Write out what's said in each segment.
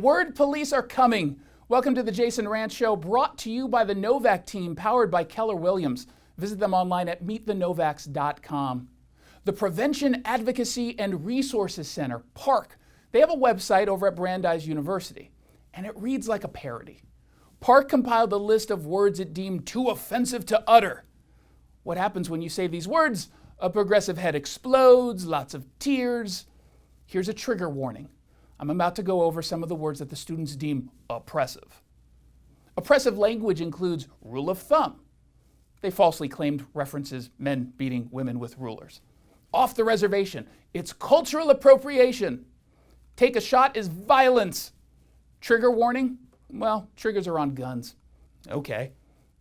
word police are coming. Welcome to the Jason Rantz Show, brought to you by the Novak team, powered by Keller Williams. Visit them online at meetthenovaks.com. The Prevention Advocacy and Resources Center, PARC, they have a website over at Brandeis University, and it reads like a parody. PARC compiled a list of words it deemed too offensive to utter. What happens when you say these words? A progressive head explodes, lots of tears. Here's a trigger warning. I'm about to go over some of the words that the students deem oppressive. Oppressive language includes rule of thumb. They falsely claimed references men beating women with rulers. Off the reservation, it's cultural appropriation. Take a shot is violence. Trigger warning? Well, triggers are on guns. Okay.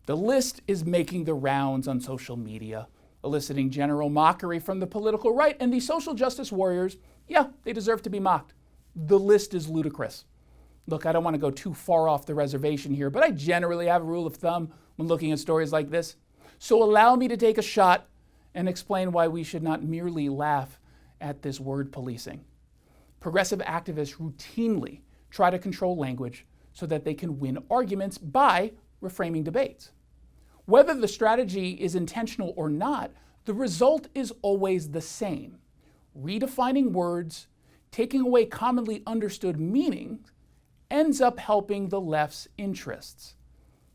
The list is making the rounds on social media, eliciting general mockery from the political right, and the social justice warriors, yeah, they deserve to be mocked. The list is ludicrous. Look, I don't want to go too far off the reservation here, but I generally have a rule of thumb when looking at stories like this. So allow me to take a shot and explain why we should not merely laugh at this word policing. Progressive activists routinely try to control language so that they can win arguments by reframing debates. Whether the strategy is intentional or not, the result is always the same: redefining words, taking away commonly understood meanings, ends up helping the left's interests.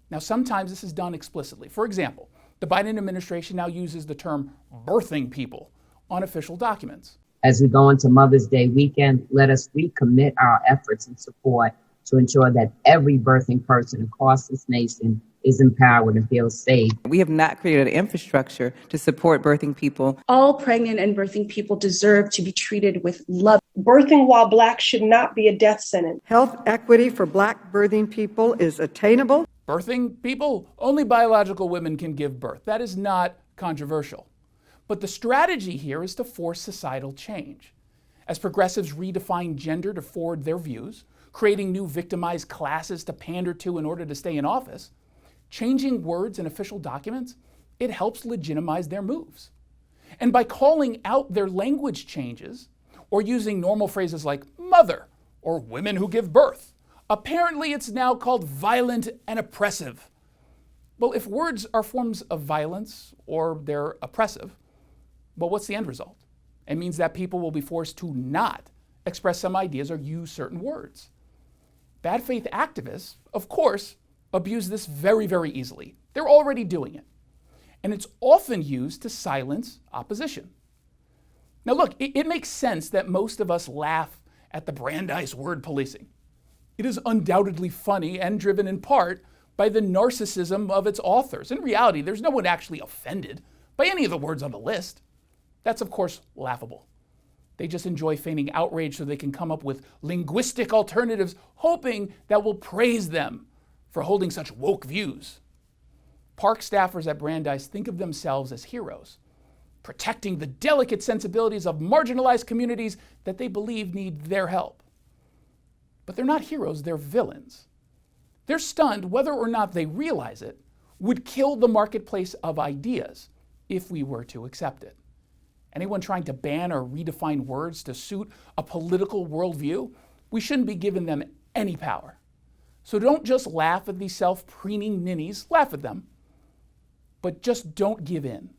Now, sometimes this is done explicitly. For example, the Biden administration now uses the term birthing people on official documents. As we go into Mother's Day weekend, let us recommit our efforts and support to ensure that every birthing person across this nation is empowered and feels safe. We have not created an infrastructure to support birthing people. All pregnant and birthing people deserve to be treated with love. Birthing while Black should not be a death sentence. Health equity for Black birthing people is attainable. Birthing people? Only biological women can give birth. That is not controversial. But the strategy here is to force societal change. As progressives redefine gender to forward their views, creating new victimized classes to pander to in order to stay in office, changing words in official documents, it helps legitimize their moves. And by calling out their language changes, or using normal phrases like mother or women who give birth, apparently it's now called violent and oppressive. Well, if words are forms of violence or they're oppressive, well, what's the end result? It means that people will be forced to not express some ideas or use certain words. Bad faith activists, of course, abuse this very, very easily. They're already doing it. And it's often used to silence opposition. Now look, it makes sense that most of us laugh at the Brandeis word policing. It is undoubtedly funny and driven in part by the narcissism of its authors. In reality, there's no one actually offended by any of the words on the list. That's, of course, laughable. They just enjoy feigning outrage so they can come up with linguistic alternatives, hoping that we'll praise them for holding such woke views. PARC staffers at Brandeis think of themselves as heroes, protecting the delicate sensibilities of marginalized communities that they believe need their help. But they're not heroes, they're villains. They're stunned, whether or not they realize it, would kill the marketplace of ideas if we were to accept it. Anyone trying to ban or redefine words to suit a political worldview, we shouldn't be giving them any power. So don't just laugh at these self-preening ninnies, laugh at them, but just don't give in.